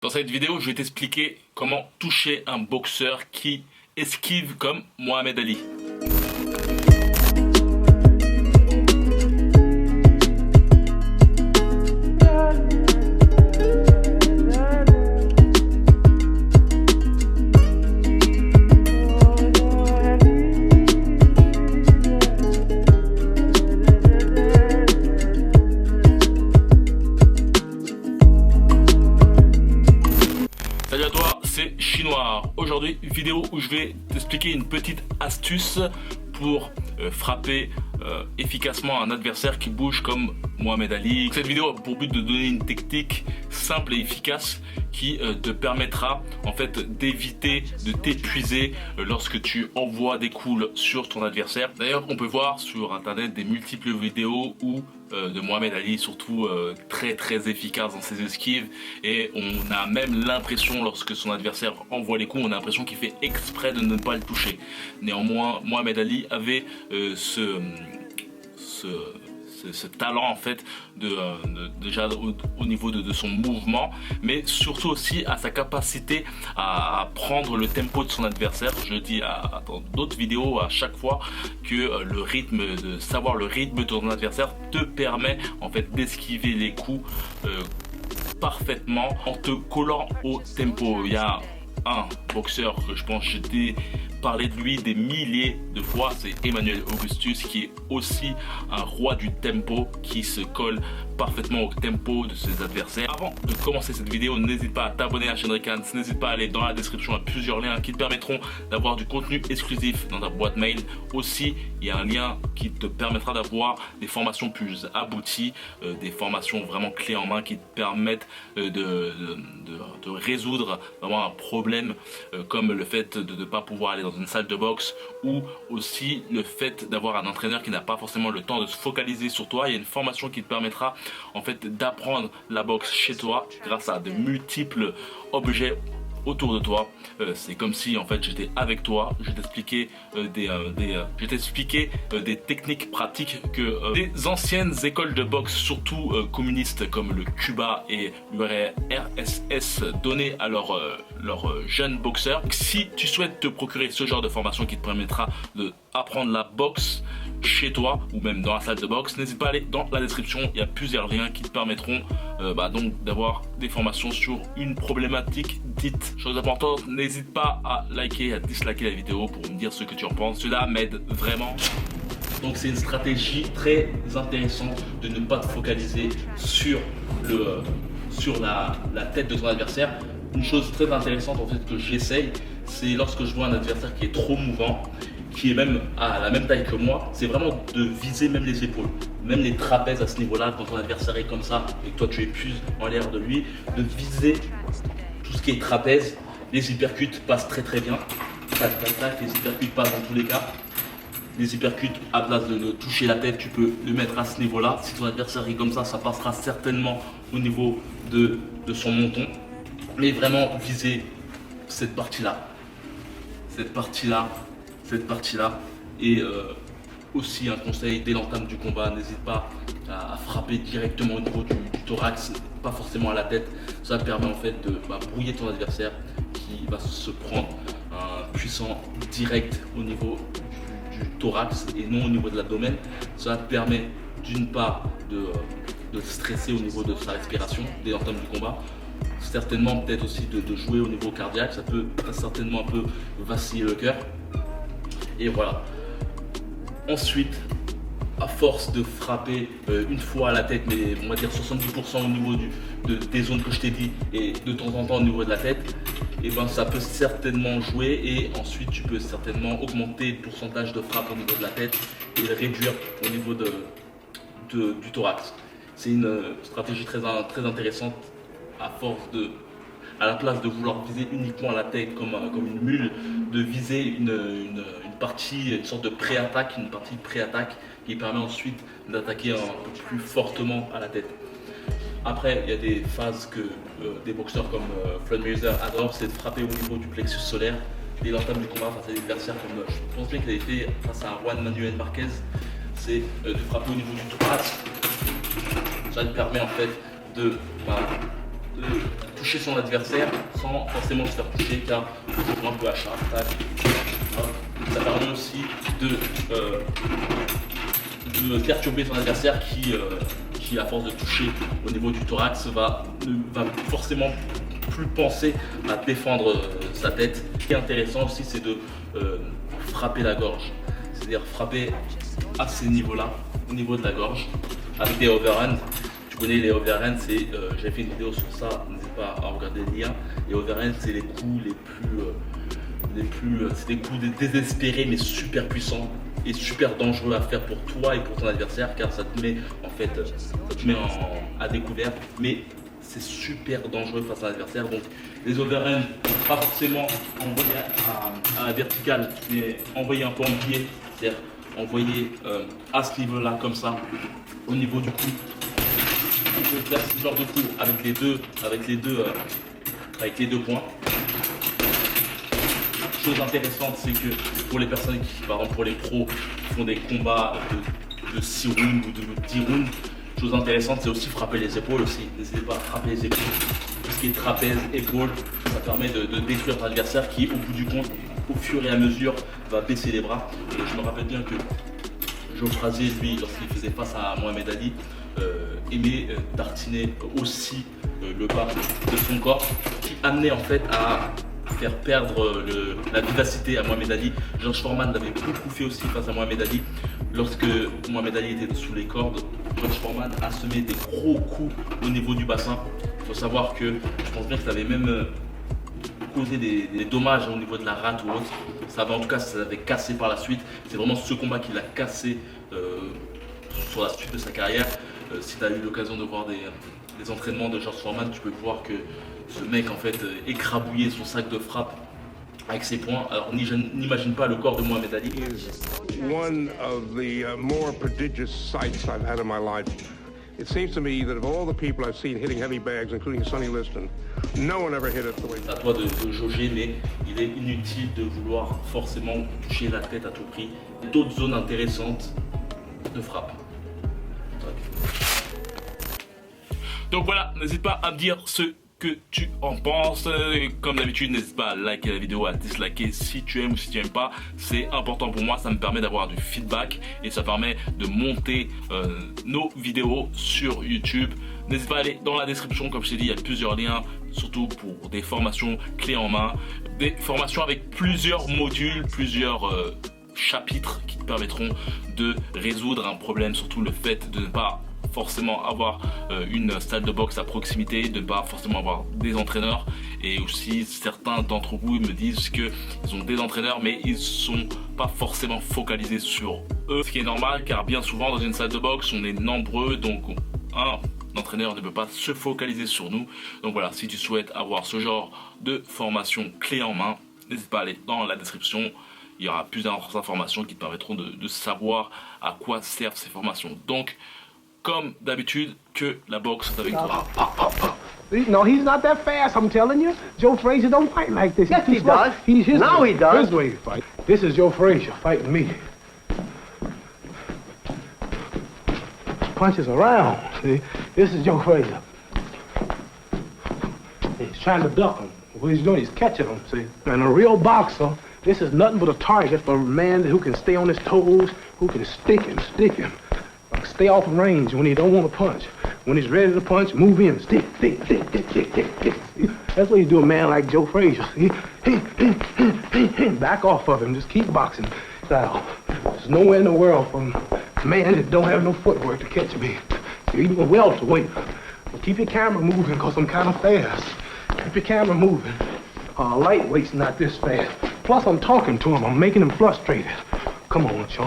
Dans cette vidéo, je vais t'expliquer comment toucher un boxeur qui esquive comme Mohamed Ali. Salut à toi, c'est Chinois. Aujourd'hui, vidéo où je vais t'expliquer une petite astuce pour frapper efficacement un adversaire qui bouge comme Mohamed Ali. Cette vidéo a pour but de donner une technique simple et efficace qui te permettra en fait d'éviter de t'épuiser lorsque tu envoies des coups sur ton adversaire. D'ailleurs, on peut voir sur internet des multiples vidéos où de Mohamed Ali, surtout très efficace dans ses esquives, et on a même l'impression, lorsque son adversaire envoie les coups, on a l'impression qu'il fait exprès de ne pas le toucher. Néanmoins, Mohamed Ali avait ce talent en fait déjà au niveau de son mouvement, mais surtout aussi à sa capacité à prendre le tempo de son adversaire. Je dis dans d'autres vidéos à chaque fois que de savoir le rythme de ton adversaire te permet en fait d'esquiver les coups parfaitement en te collant au tempo. Il y a un boxeur que je pense j'ai parlé de lui des milliers de fois, c'est Emmanuel Augustus, qui est aussi un roi du tempo, qui se colle parfaitement au tempo de ses adversaires. Avant de commencer cette vidéo, n'hésite pas à t'abonner à la chaîne Recans, n'hésite pas à aller dans la description à plusieurs liens qui te permettront d'avoir du contenu exclusif dans ta boîte mail. Aussi, il y a un lien qui te permettra d'avoir des formations plus abouties, des formations vraiment clés en main qui te permettent de résoudre vraiment un problème comme le fait de ne pas pouvoir aller dans une salle de boxe, ou aussi le fait d'avoir un entraîneur qui n'a pas forcément le temps de se focaliser sur toi. Il y a une formation qui te permettra en fait d'apprendre la boxe chez toi grâce à de multiples objets autour de toi. C'est comme si en fait j'étais avec toi. Je vais t'expliquer des techniques pratiques que des anciennes écoles de boxe, surtout communistes comme le Cuba et l'URSS, donnaient à leurs jeunes boxeurs. Si tu souhaites te procurer ce genre de formation qui te permettra d'apprendre la boxe chez toi ou même dans la salle de boxe, n'hésite pas à aller dans la description. Il y a plusieurs liens qui te permettront donc d'avoir des formations sur une problématique dite. Chose importante, n'hésite pas à liker, à disliker la vidéo pour me dire ce que tu en penses. Cela m'aide vraiment. Donc c'est une stratégie très intéressante de ne pas te focaliser sur la tête de ton adversaire. Une chose très intéressante en fait que j'essaye, c'est lorsque je vois un adversaire qui est trop mouvant, qui est même à la même taille que moi, c'est vraiment de viser même les épaules, même les trapèzes à ce niveau-là. Quand ton adversaire est comme ça et que toi tu épuises en l'air de lui, de viser tout ce qui est trapèze. Les uppercuts passent très bien. Tac, tac, tac, les uppercuts passent dans tous les cas. Les uppercuts, à place de toucher la tête, tu peux le mettre à ce niveau-là. Si ton adversaire est comme ça passera certainement au niveau de son menton. Mais vraiment viser cette partie-là. Cette partie-là. Et aussi un conseil, dès l'entame du combat, n'hésite pas à frapper directement au niveau du thorax, pas forcément à la tête. Ça permet en fait de brouiller ton adversaire qui va se prendre un puissant direct au niveau du thorax et non au niveau de l'abdomen. Ça permet d'une part de stresser au niveau de sa respiration dès l'entame du combat. Certainement peut-être aussi de jouer au niveau cardiaque, ça peut certainement un peu vaciller le cœur. Et voilà. Ensuite, à force de frapper une fois à la tête, mais on va dire 70% au niveau des zones que je t'ai dit, et de temps en temps au niveau de la tête, et ben ça peut certainement jouer. Et ensuite tu peux certainement augmenter le pourcentage de frappe au niveau de la tête et le réduire au niveau du thorax. C'est une stratégie très intéressante. À la place de vouloir viser uniquement la tête comme une mule, de viser une sorte de pré-attaque, une partie de pré-attaque qui permet ensuite d'attaquer un peu plus fortement à la tête. Après, il y a des phases que des boxeurs comme Floyd Mayweather adorent, c'est de frapper au niveau du plexus solaire dès l'entame du combat face à des adversaires comme je pense bien qu'il avait fait face à Juan Manuel Marquez. C'est de frapper au niveau du thorax. Ça te permet en fait de toucher son adversaire sans forcément se faire toucher, car je joue un peu à chat, tac. Ça permet aussi de perturber son adversaire qui à force de toucher au niveau du thorax va forcément plus penser à défendre sa tête. Ce qui est intéressant aussi, c'est de frapper la gorge, c'est-à-dire frapper à ces niveaux-là, au niveau de la gorge, avec des overhands. Tu connais les overhands, j'avais fait une vidéo sur ça, n'hésite pas à regarder le lien. Les overhands, c'est les coups c'est des coups désespérés mais super puissants et super dangereux à faire pour toi et pour ton adversaire, car ça te met à découvert, mais c'est super dangereux face à l'adversaire. Donc les overhands, pas forcément envoyer à la verticale, mais envoyer un peu en biais, c'est-à-dire envoyer à ce niveau-là comme ça, au niveau du cou. Tu peux faire ce genre de coup avec les deux points. Chose intéressante, c'est que pour les personnes qui, par exemple pour les pros, qui font des combats de 6 rounds ou de 10 rounds, chose intéressante, c'est aussi frapper les épaules aussi. N'hésitez pas à frapper les épaules. Tout ce qui est trapèze, épaules, ça permet de détruire ton adversaire qui, au bout du compte, au fur et à mesure, va baisser les bras. Et je me rappelle bien que Geoffrazier, lui, lorsqu'il faisait face à Mohamed Ali, aimait tartiner aussi le bas de son corps, qui amenait en fait à faire perdre la vivacité à Mohamed Ali. George Foreman l'avait beaucoup fait aussi face à Mohamed Ali. Lorsque Mohamed Ali était sous les cordes, George Foreman a semé des gros coups au niveau du bassin. Il faut savoir que je pense bien que ça avait même causé des dommages au niveau de la rate ou autre. Ça avait, en tout cas, ça l'avait cassé par la suite. C'est vraiment ce combat qui l'a cassé sur la suite de sa carrière. Si tu as eu l'occasion de voir des entraînements de George Foreman, tu peux voir que ce mec en fait écrabouillait son sac de frappe avec ses poings. Alors n'imagine pas le corps de Mohamed Ali. One of the more prodigious sights I've had in my life. It seems to me that of all the people I've seen hitting heavy bags, including Sonny Liston, no one ever hit it the way. C'est à toi de jauger, mais il est inutile de vouloir forcément toucher la tête à tout prix. D'autres zones intéressantes de frappe. Donc voilà, n'hésite pas à me dire ce que tu en penses. Et comme d'habitude, n'hésite pas à liker la vidéo, à disliker si tu aimes ou si tu n'aimes pas. C'est important pour moi, ça me permet d'avoir du feedback et ça permet de monter nos vidéos sur YouTube. N'hésite pas à aller dans la description, comme je t'ai dit, il y a plusieurs liens, surtout pour des formations clés en main, des formations avec plusieurs modules, plusieurs chapitres qui te permettront de résoudre un problème, surtout le fait de ne pas forcément avoir une salle de boxe à proximité, de ne pas forcément avoir des entraîneurs. Et aussi certains d'entre vous me disent qu'ils ont des entraîneurs mais ils sont pas forcément focalisés sur eux, ce qui est normal car bien souvent dans une salle de boxe on est nombreux, donc un entraîneur ne peut pas se focaliser sur nous. Donc voilà, si tu souhaites avoir ce genre de formation clé en main, n'hésite pas à aller dans la description. Il y aura plus d'informations qui te permettront de savoir à quoi servent ces formations. Donc comme d'habitude, que la boxe est avec toi. No, he's not that fast, I'm telling you. Joe Frazier don't fight like this. Yes, he does. Now he does. His way to fight. This is Joe Frazier fighting me. Punches around, see? This is Joe Frazier. He's trying to duck him. What he's doing, he's catching him, see? And a real boxer, this is nothing but a target for a man who can stay on his toes, who can stick him. Stay off of range when he don't want to punch. When he's ready to punch, move in. Stick. That's what you do a man like Joe Frazier. Back off of him. Just keep boxing. Now, there's nowhere in the world for a man that don't have no footwork to catch me. You're even a welterweight. But keep your camera moving because I'm kind of fast. Keep your camera moving. Lightweight's not this fast. Plus, I'm talking to him. I'm making him frustrated. Come on, Sean.